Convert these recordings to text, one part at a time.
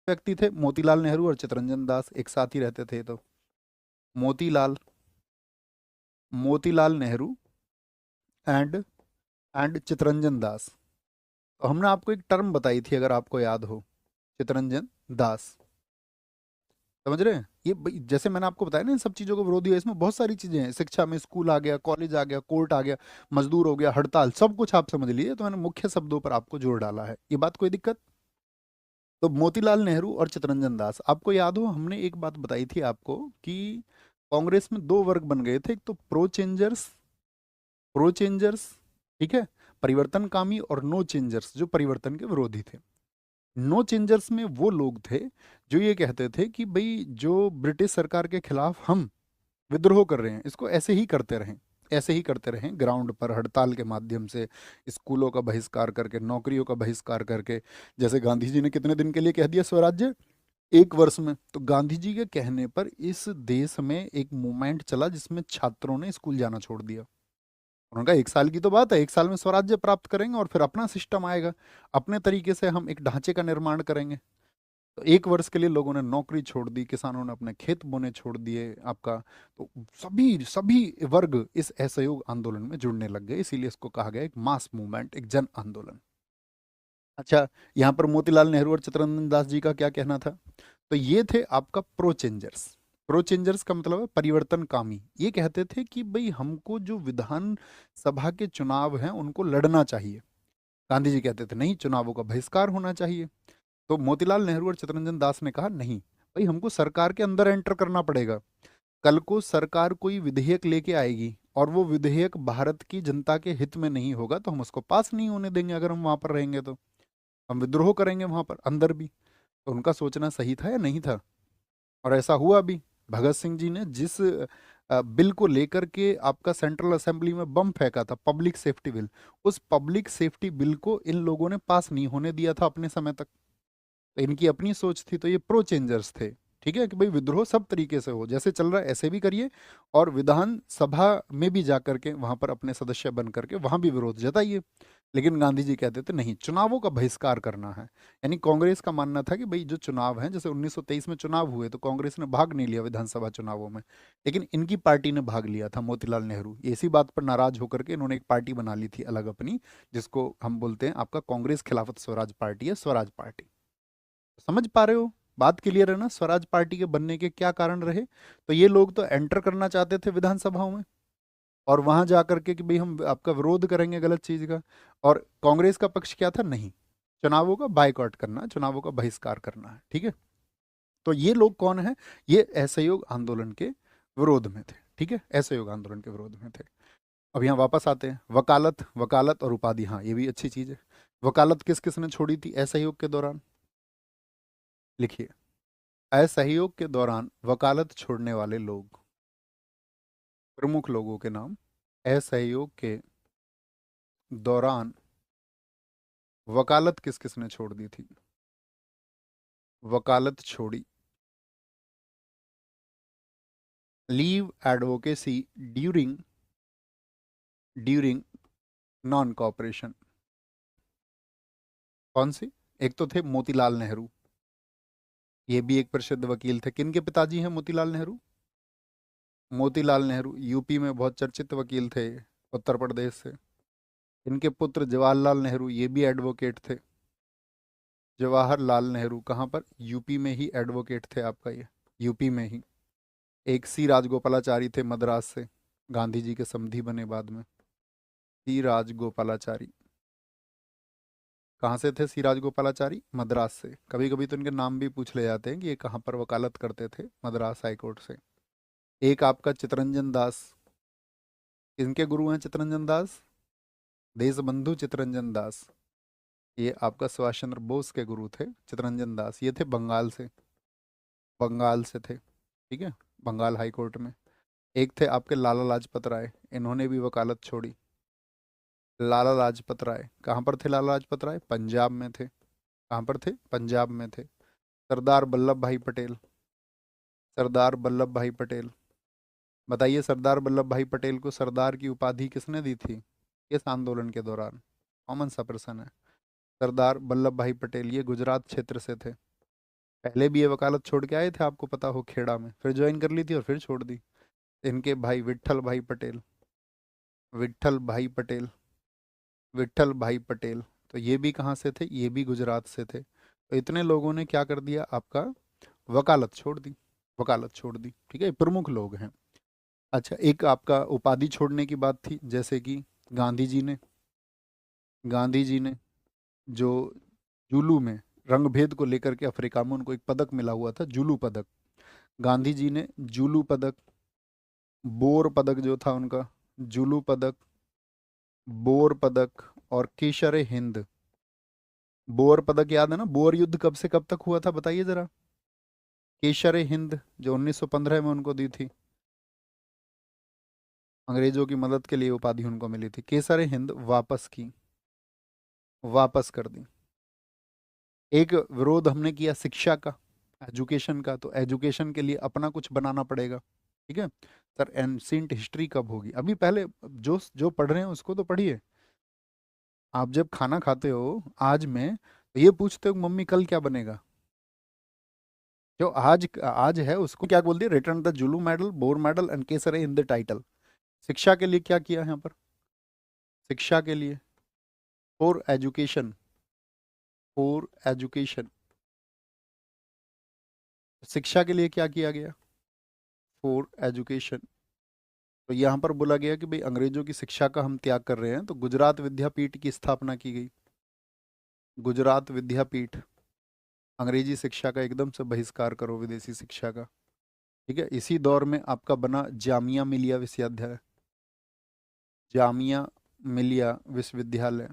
व्यक्ति थे, मोतीलाल नेहरू और चितरंजन दास एक साथ ही रहते थे। तो मोतीलाल मोतीलाल नेहरू एंड चितरंजन दास। तो हमने आपको एक टर्म बताई थी, अगर आपको याद हो, चितरंजन दास। समझ रहे हैं? ये जैसे मैंने आपको बताया ना, इन सब चीजों को विरोधी है, इसमें बहुत सारी चीजें हैं। शिक्षा में स्कूल आ गया, कॉलेज आ गया, कोर्ट आ गया, मजदूर हो गया, हड़ताल, सब कुछ आप समझ लीजिए। तो मैंने मुख्य शब्दों पर आपको जोर डाला है। ये बात कोई दिक्कत? तो मोतीलाल नेहरू और चितरंजन दास, आपको याद हो हमने एक बात बताई थी आपको कि कांग्रेस में दो वर्ग बन गए थे। एक तो प्रो चेंजर्स, ठीक है, परिवर्तनकामी, और नो चेंजर्स जो परिवर्तन के विरोधी थे। नो चेंजर्स में वो लोग थे जो ये कहते थे कि भाई जो ब्रिटिश सरकार के खिलाफ हम विद्रोह कर रहे हैं, इसको ऐसे ही करते रहें, ऐसे ही करते रहें, ग्राउंड पर हड़ताल के माध्यम से, स्कूलों का बहिष्कार करके, नौकरियों का बहिष्कार करके। जैसे गांधी जी ने कितने दिन के लिए कह दिया स्वराज्य? 1 वर्ष में। तो गांधी जी के कहने पर इस देश में एक मूवमेंट चला जिसमें छात्रों ने स्कूल जाना छोड़ दिया। उन्होंने कहा 1 साल की तो बात है, 1 साल में स्वराज्य प्राप्त करेंगे और फिर अपना सिस्टम आएगा, अपने तरीके से हम एक ढांचे का निर्माण करेंगे। तो 1 वर्ष के लिए लोगों ने नौकरी छोड़ दी, किसानों ने अपने खेत बोने छोड़ दिए आपका। तो सभी सभी वर्ग इस असहयोग आंदोलन में जुड़ने लग गए, इसीलिए इसको कहा गया एक मास मूवमेंट, एक जन आंदोलन। अच्छा, यहाँ पर मोतीलाल नेहरू और चित्तरंजन दास जी का क्या कहना था? तो ये थे आपका प्रो चेंजर्स। प्रो चेंजर्स का मतलब है परिवर्तनकामी। ये कहते थे कि भाई हमको जो विधान सभा के चुनाव हैं उनको लड़ना चाहिए। गांधी जी कहते थे नहीं, चुनावों का बहिष्कार होना चाहिए। तो मोतीलाल नेहरू और चित्तरंजन दास ने कहा नहीं भाई, हमको सरकार के अंदर एंटर करना पड़ेगा। कल को सरकार कोई विधेयक लेके आएगी और वो विधेयक भारत की जनता के हित में नहीं होगा तो हम उसको पास नहीं होने देंगे। अगर हम वहां पर रहेंगे तो हम विद्रोह करेंगे वहां पर अंदर भी। तो उनका सोचना सही था या नहीं था? और ऐसा हुआ भी। भगत सिंह जी ने जिस बिल को लेकर के आपका सेंट्रल असेंबली में बम फेंका था, पब्लिक सेफ्टी बिल, उस पब्लिक सेफ्टी बिल को इन लोगों ने पास नहीं होने दिया था अपने समय तक। तो इनकी अपनी सोच थी। तो ये प्रो चेंजर्स थे, ठीक है, कि भाई विद्रोह सब तरीके से हो, जैसे चल रहा है ऐसे भी करिए, और विधान सभा में भी जा करके वहां पर अपने सदस्य बन करके वहां भी विरोध जताइए। लेकिन गांधी जी कहते थे नहीं, चुनावों का बहिष्कार करना है। यानी कांग्रेस का मानना था कि भाई जो चुनाव हैं, जैसे 1923 में चुनाव हुए तो कांग्रेस ने भाग नहीं लिया विधानसभा चुनावों में, लेकिन इनकी पार्टी ने भाग लिया था, मोतीलाल नेहरू। इसी बात पर नाराज होकर के इन्होंने एक पार्टी बना ली थी अलग अपनी, जिसको हम बोलते हैं आपका कांग्रेस खिलाफत स्वराज पार्टी है, स्वराज पार्टी। समझ पा रहे हो? बात क्लियर है ना? स्वराज पार्टी के बनने के क्या कारण रहे? तो ये लोग तो एंटर करना चाहते थे विधानसभाओं में, और वहां जा करके कि भाई हम आपका विरोध करेंगे गलत चीज का। और कांग्रेस का पक्ष क्या था? नहीं, चुनावों का बायकॉट करना, चुनावों का बहिष्कार करना है, ठीक है। तो ये लोग कौन है? ये असहयोग आंदोलन के विरोध में थे, ठीक है, असहयोग आंदोलन के विरोध में थे। अब यहाँ वापस आते हैं, वकालत, वकालत और उपाधि, हाँ ये भी अच्छी चीज है। वकालत किस किस ने छोड़ी थी असहयोग के दौरान? लिखिए, असहयोग के दौरान वकालत छोड़ने वाले लोग, प्रमुख लोगों के नाम। असहयोग के दौरान वकालत किस किस ने छोड़ दी थी? वकालत छोड़ी, leave advocacy during during non cooperation. कौन सी? एक तो थे मोतीलाल नेहरू, ये भी एक प्रसिद्ध वकील थे। किन के पिताजी हैं मोतीलाल नेहरू? मोतीलाल नेहरू यूपी में बहुत चर्चित वकील थे, उत्तर प्रदेश से। इनके पुत्र जवाहरलाल नेहरू, ये भी एडवोकेट थे। जवाहरलाल नेहरू कहाँ पर? यूपी में ही एडवोकेट थे आपका ये, यूपी में ही। एक सी राजगोपालाचारी थे मद्रास से, गांधी जी के समधी बने बाद में। सी राजगोपालाचारी कहाँ से थे? सी राजगोपालाचारी मद्रास से। कभी कभी तो इनके नाम भी पूछ ले जाते हैं कि ये कहाँ पर वकालत करते थे, मद्रास हाईकोर्ट से। एक आपका चितरंजन दास, इनके गुरु हैं चितरंजन दास, देशबंधु चितरंजन दास। ये आपका सुभाष चंद्र बोस के गुरु थे चितरंजन दास। ये थे बंगाल से, बंगाल से थे, ठीक है, बंगाल हाई कोर्ट में। एक थे आपके लाला लाजपत राय, इन्होंने भी वकालत छोड़ी। लाला लाजपत राय कहाँ पर थे? लाला लाजपत राय पंजाब में थे। कहाँ पर थे? पंजाब में थे। सरदार वल्लभ भाई पटेल, सरदार वल्लभ भाई पटेल, बताइए सरदार वल्लभ भाई पटेल को सरदार की उपाधि किसने दी थी इस आंदोलन के दौरान? कॉमन सा प्रश्न है। सरदार वल्लभ भाई पटेल ये गुजरात क्षेत्र से थे, पहले भी ये वकालत छोड़ के आए थे, आपको पता हो, खेड़ा में, फिर ज्वाइन कर ली थी और फिर छोड़ दी। इनके भाई विट्ठल भाई पटेल, विट्ठल भाई पटेल, विट्ठल भाई पटेल, तो ये भी कहाँ से थे, ये भी गुजरात से थे। तो इतने लोगों ने क्या कर दिया, आपका वकालत छोड़ दी, वकालत छोड़ दी, ठीक है, प्रमुख लोग हैं। अच्छा, एक आपका उपाधि छोड़ने की बात थी, जैसे कि गांधी जी ने, गांधी जी ने जो जुलू में रंग भेद को लेकर के अफ्रीका में उनको एक पदक मिला हुआ था, जुलू पदक, गांधी जी ने जुलू पदक, बोर पदक जो था उनका, जुलू पदक, बोर पदक और केशर हिंद। बोर पदक याद है ना, बोर युद्ध कब से कब तक हुआ था, बताइए जरा। केशर हिंद जो 1915 में उनको दी थी, अंग्रेजों की मदद के लिए उपाधि उनको मिली थी, केसर हिंद वापस की, वापस कर दी। एक विरोध हमने किया शिक्षा का, एजुकेशन का, तो एजुकेशन के लिए अपना कुछ बनाना पड़ेगा, ठीक है। सर एंशिएंट हिस्ट्री कब होगी, अभी पहले जो जो पढ़ रहे हैं उसको तो पढ़िए। आप जब खाना खाते हो आज में, तो ये पूछते हो मम्मी कल क्या बनेगा, जो आज आज है उसको क्या बोल दिया, return the Zulu medal, bore medal and केसर इन द टाइटल। शिक्षा के लिए क्या किया है यहाँ पर, शिक्षा के लिए, फॉर एजुकेशन, फॉर एजुकेशन, शिक्षा के लिए क्या किया गया, फॉर एजुकेशन। तो यहाँ पर बोला गया कि भाई अंग्रेजों की शिक्षा का हम त्याग कर रहे हैं, तो गुजरात विद्यापीठ की स्थापना की गई, गुजरात विद्यापीठ, अंग्रेजी शिक्षा का एकदम से बहिष्कार करो, विदेशी शिक्षा का, ठीक है। इसी दौर में आपका बना जामिया मिलिया विश्वविद्यालय, जामिया मिलिया विश्वविद्यालय,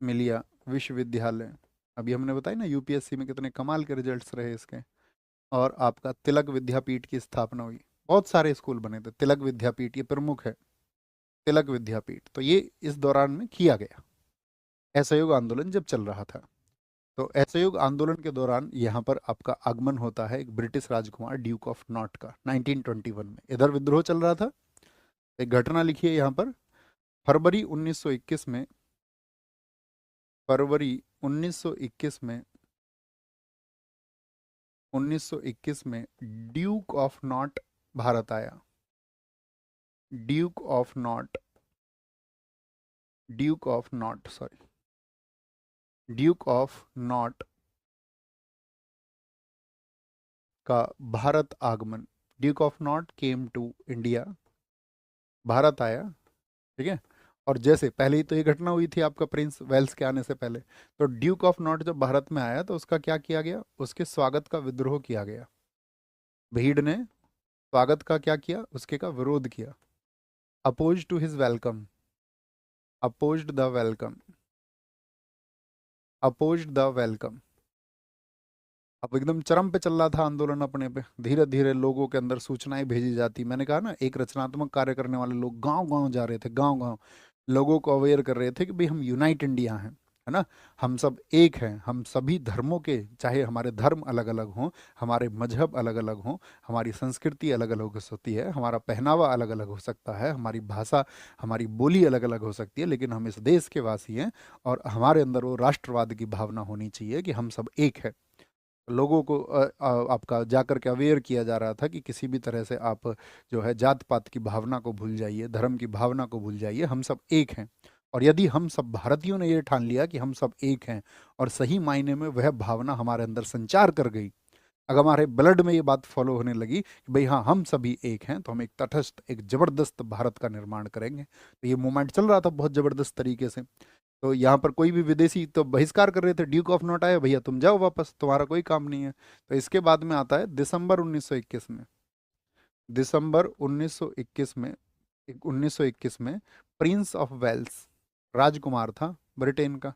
मिलिया विश्वविद्यालय। अभी हमने बताया ना यूपीएससी में कितने कमाल के रिजल्ट्स रहे इसके। और आपका तिलक विद्यापीठ की स्थापना हुई, बहुत सारे स्कूल बने थे, तिलक विद्यापीठ ये प्रमुख है, तिलक विद्यापीठ, तो ये इस दौरान में किया गया, असहयोग आंदोलन जब चल रहा था। तो असहयोग आंदोलन के दौरान यहाँ पर आपका आगमन होता है एक British Rajkumar Duke of Naught का 1921 में, इधर विद्रोह चल रहा था। एक घटना लिखी है यहाँ पर, फरवरी 1921 में, फरवरी 1921 में, 1921 में ड्यूक ऑफ नॉट भारत आया, Duke of Naught, Duke of Naught sorry, Duke of Naught का भारत आगमन, Duke of Naught came to India, Bharat आया, ठीक है। और जैसे पहले ही तो ये घटना हुई थी आपका प्रिंस वेल्स के आने से पहले, तो ड्यूक ऑफ नॉट जब भारत में आया तो उसका क्या किया गया, उसके स्वागत का विद्रोह किया गया, भीड़ ने स्वागत का क्या किया, उसके का विरोध किया, oppose to his welcome, opposed the welcome, opposed the welcome. अब एकदम चरम पे चल रहा था आंदोलन अपने पे, धीरे धीरे लोगों के अंदर सूचनाएं भेजी जाती, मैंने कहा ना एक रचनात्मक कार्य करने वाले लोग गांव गांव जा रहे थे, गांव गांव लोगों को अवेयर कर रहे थे कि भाई हम यूनाइट इंडिया हैं, है ना, हम सब एक हैं, हम सभी धर्मों के, चाहे हमारे धर्म अलग अलग हों, हमारे मजहब अलग अलग हों, हमारी संस्कृति अलग अलग हो सकती है, हमारा पहनावा अलग अलग हो सकता है, हमारी भाषा, हमारी बोली अलग अलग हो सकती है, लेकिन हम इस देश के वासी हैं, और हमारे अंदर वो राष्ट्रवाद की भावना होनी चाहिए कि हम सब एक है। लोगों को आपका जाकर के अवेयर किया जा रहा था कि किसी भी तरह से आप जो है जात पात की भावना को भूल जाइए, धर्म की भावना को भूल जाइए, हम सब एक हैं। और यदि हम सब भारतीयों ने ये ठान लिया कि हम सब एक हैं, और सही मायने में वह भावना हमारे अंदर संचार कर गई, अगर हमारे ब्लड में ये बात फॉलो होने लगी कि भाई हाँ हम सभी एक हैं, तो हम एक तटस्थ, एक जबरदस्त भारत का निर्माण करेंगे। तो ये मूवमेंट चल रहा था बहुत जबरदस्त तरीके से। तो यहाँ पर कोई भी विदेशी तो बहिष्कार कर रहे थे, ड्यूक ऑफ नॉट आए, भैया तुम जाओ वापस, तुम्हारा कोई काम नहीं है। तो इसके बाद में आता है दिसंबर 1921 में, दिसंबर 1921 में, 1921 में प्रिंस ऑफ वेल्स, राजकुमार था ब्रिटेन का,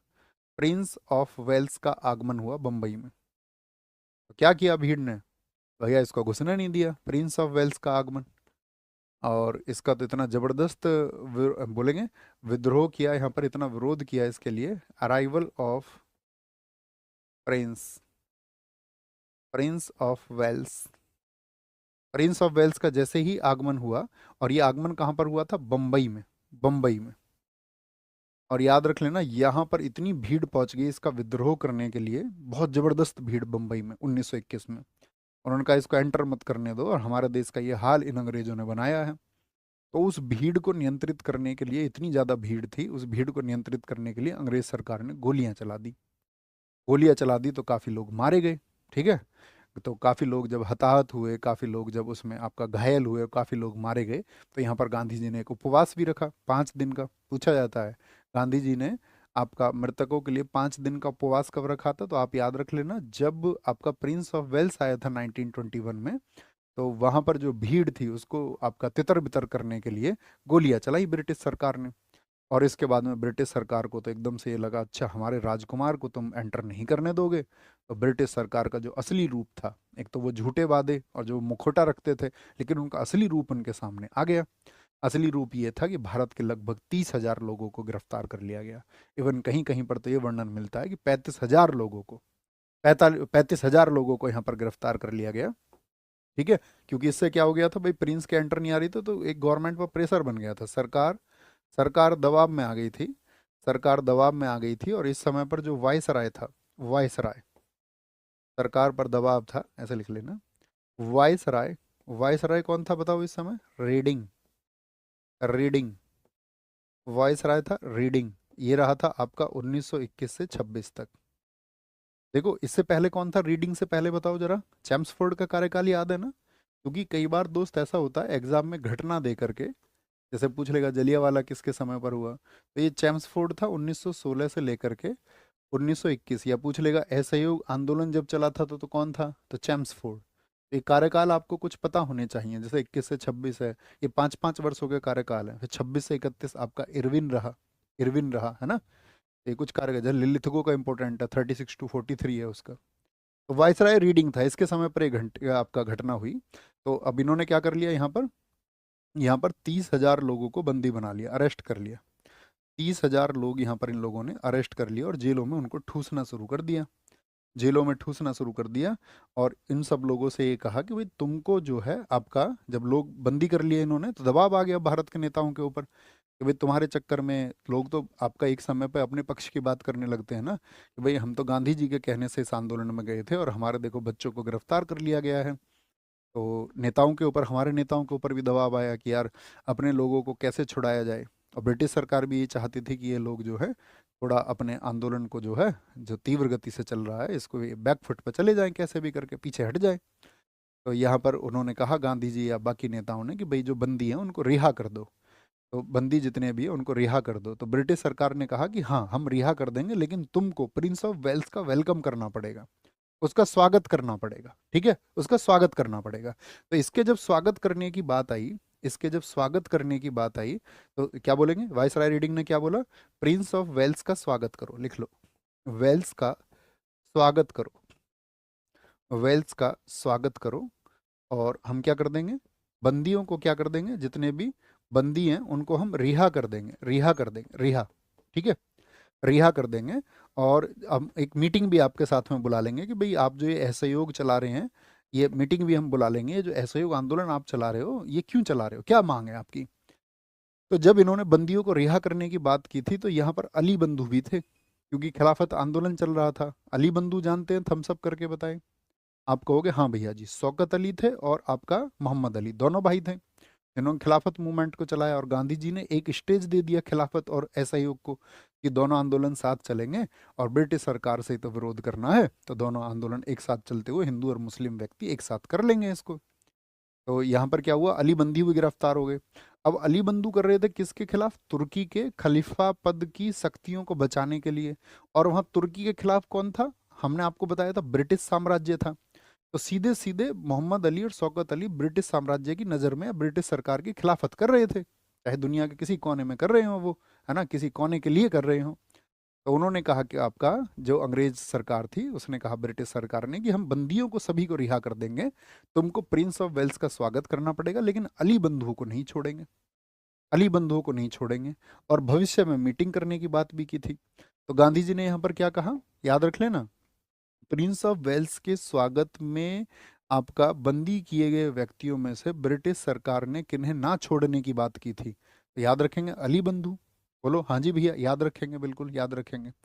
प्रिंस ऑफ वेल्स का आगमन हुआ बंबई में। तो क्या किया भीड़ ने, भैया इसको घुसने नहीं दिया, प्रिंस ऑफ वेल्स का आगमन। और इसका तो इतना जबरदस्त बोलेंगे विद्रोह किया यहाँ पर, इतना विरोध किया इसके लिए, arrival of Prince, Prince of Wales, Prince of Wales का जैसे ही आगमन हुआ, और ये आगमन कहाँ पर हुआ था, बम्बई में, बम्बई में, और याद रख लेना, यहाँ पर इतनी भीड़ पहुंच गई इसका विद्रोह करने के लिए, बहुत जबरदस्त भीड़ बम्बई में 1921 में। उन्होंने कहा इसको एंटर मत करने दो, और हमारे देश का ये हाल इन अंग्रेजों ने बनाया है। तो उस भीड़ को नियंत्रित करने के लिए, इतनी ज़्यादा भीड़ थी, उस भीड़ को नियंत्रित करने के लिए अंग्रेज सरकार ने गोलियां चला दी। गोलियां चला दी तो काफ़ी लोग मारे गए। ठीक है। तो काफ़ी लोग जब हताहत हुए, काफ़ी लोग जब उसमें आपका घायल हुए, काफ़ी लोग मारे गए, तो यहाँ पर गांधी जी ने एक उपवास भी रखा 5 दिन का। पूछा जाता है गांधी जी ने आपका मृतकों के लिए 5 दिन का उपवास कब रखा था, तो आप याद रख लेना, जब आपका प्रिंस ऑफ वेल्स आया था 1921 में, तो वहां पर जो भीड़ थी उसको आपका तितर बितर करने के लिए गोलियां चलाई ब्रिटिश सरकार ने। और इसके बाद में ब्रिटिश सरकार को तो एकदम से ये लगा, अच्छा हमारे राजकुमार को तुम एंटर नहीं करने दोगे। तो ब्रिटिश सरकार का जो असली रूप था, एक तो वो झूठे वादे और जो मुखौटा रखते थे, लेकिन उनका असली रूप उनके सामने आ गया। असली रूप ये था कि भारत के लगभग 30,000 लोगों को गिरफ्तार कर लिया गया। इवन कहीं कहीं पर तो ये वर्णन मिलता है कि 35,000 लोगों को, 35,000 लोगों को यहाँ पर गिरफ्तार कर लिया गया। ठीक है। क्योंकि इससे क्या हो गया था भाई, प्रिंस के एंटर नहीं आ रही थी, तो एक गवर्नमेंट पर प्रेशर बन गया था। सरकार सरकार दबाव में आ गई थी। सरकार दबाव में आ गई थी, और इस समय पर जो वायसराय था, वायसराय, सरकार पर दबाव था, ऐसे लिख लेना। वायसराय, वायसराय कौन था बताओ इस समय? Reading, reading. वायसराय था रीडिंग। ये रहा था आपका 1921 से 26 तक। देखो इससे पहले कौन था रीडिंग से पहले, बताओ जरा। चैम्सफोर्ड का कार्यकाल याद है ना? क्योंकि कई बार दोस्त ऐसा होता है एग्जाम में घटना दे करके, जैसे पूछ लेगा जलियांवाला किसके समय पर हुआ, तो ये चैम्सफोर्ड था 1916 से लेकर के 1921। या पूछ लेगा असहयोग आंदोलन जब चला था तो कौन था, तो चैम्सफोर्ड। ये कार्यकाल आपको कुछ पता होने चाहिए, जैसे 21 से 26 है, ये 5-5 वर्षों के कार्यकाल है। फिर 26 से 31 आपका इरविन रहा, इरविन रहा है ना। ये कुछ कार्यकाल, जैसे लिलिथगो का इंपॉर्टेंट है, 36 to 43 है उसका। तो वायसराय रीडिंग था, इसके समय पर एक घंटे आपका घटना हुई। तो अब इन्होंने क्या कर लिया यहाँ पर, यहाँ पर 30,000 लोगों को बंदी बना लिया, अरेस्ट कर लिया। 30,000 लोग यहाँ पर इन लोगों ने अरेस्ट कर लिया, और जेलों में उनको ठूसना शुरू कर दिया, जेलों में ठूसना शुरू कर दिया। और इन सब लोगों से ये कहा कि भाई तुमको जो है आपका, जब लोग बंदी कर लिए इन्होंने, तो दबाव आ गया भारत के नेताओं के ऊपर कि भाई तुम्हारे चक्कर में लोग तो आपका एक समय पर अपने पक्ष की बात करने लगते हैं ना, कि भाई हम तो गांधी जी के कहने से इस आंदोलन में गए थे, और हमारे देखो बच्चों को गिरफ्तार कर लिया गया है। तो नेताओं के ऊपर, हमारे नेताओं के ऊपर भी दबाव आया कि यार अपने लोगों को कैसे छुड़ाया जाए। और ब्रिटिश सरकार भी ये चाहती थी कि ये लोग जो है थोड़ा अपने आंदोलन को जो है, जो तीव्र गति से चल रहा है, इसको बैक फुट पर चले जाएं, कैसे भी करके पीछे हट जाए। तो यहाँ पर उन्होंने कहा गांधी जी या बाकी नेताओं ने कि भाई जो बंदी हैं उनको रिहा कर दो। तो बंदी जितने भी हैं उनको रिहा कर दो। तो ब्रिटिश सरकार ने कहा कि हाँ हम रिहा कर देंगे, लेकिन तुमको प्रिंस ऑफ वेल्स का वेलकम करना पड़ेगा, उसका स्वागत करना पड़ेगा। ठीक है, उसका स्वागत करना पड़ेगा। तो इसके जब स्वागत करने की बात आई, इसके जब स्वागत करने की बात आई, तो क्या बोलेंगे, वायसराय रीडिंग ने क्या बोला, प्रिंस ऑफ वेल्स का स्वागत करो, लिख लो, वेल्स का स्वागत करो, वेल्स का स्वागत करो। और हम क्या कर देंगे, बंदियों को क्या कर देंगे, जितने भी बंदी हैं उनको हम रिहा कर देंगे, रिहा कर देंगे, रिहा। ठीक है, रिहा कर देंगे। और हम एक मीटिंग भी आपके साथ में बुला लेंगे कि भाई आप जो ये असहयोग चला रहे हैं, ये मीटिंग भी हम बुला लेंगे, ये जो असहयोग आंदोलन आप चला रहे हो ये क्यों चला रहे हो, क्या मांग है आपकी। तो जब इन्होंने बंदियों को रिहा करने की बात की थी, तो यहाँ पर अली बंधु भी थे, क्योंकि खिलाफत आंदोलन चल रहा था। अली बंधु जानते हैं, थम्स अप करके बताएं। आप कहोगे हाँ भैया जी, शौकत अली थे और आपका मोहम्मद अली, दोनों भाई थे। इन्होंने खिलाफत मूवमेंट को चलाया, और गांधी जी ने एक स्टेज दे दिया खिलाफत और असहयोग को कि दोनों आंदोलन साथ चलेंगे, और ब्रिटिश सरकार से तो विरोध करना है, तो दोनों आंदोलन एक साथ चलते हुए हिंदू और मुस्लिम व्यक्ति एक साथ कर लेंगे इसको। तो यहाँ पर क्या हुआ, अली बंदी हुए गिरफ्तार हो गए। अब अली बंधु कर रहे थे किसके खिलाफ, तुर्की के खलीफा पद की शक्तियों को बचाने के लिए। और वहाँ तुर्की के खिलाफ कौन था, हमने आपको बताया था ब्रिटिश साम्राज्य था। तो सीधे सीधे मोहम्मद अली और शौकत अली ब्रिटिश साम्राज्य की नज़र में ब्रिटिश सरकार की खिलाफत कर रहे थे, चाहे दुनिया के किसी कोने में कर रहे हो वो, है ना, किसी कोने के लिए कर रहे हो। तो उन्होंने कहा कि आपका जो अंग्रेज सरकार थी उसने कहा ब्रिटिश सरकार ने कि हम बंदियों को सभी को रिहा कर देंगे, तुमको प्रिंस ऑफ वेल्स का स्वागत करना पड़ेगा, लेकिन अली बंधुओं को नहीं छोड़ेंगे, अली बंधुओं को नहीं छोड़ेंगे। और भविष्य में मीटिंग करने की बात भी की थी। तो गांधी जी ने यहाँ पर क्या कहा, याद रख लेना, प्रिंस ऑफ वेल्स के स्वागत में आपका बंदी किए गए व्यक्तियों में से ब्रिटिश सरकार ने किन्हें ना छोड़ने की बात की थी, तो याद रखेंगे अली बंधु, बोलो हाँ जी भैया, याद रखेंगे, बिल्कुल याद रखेंगे।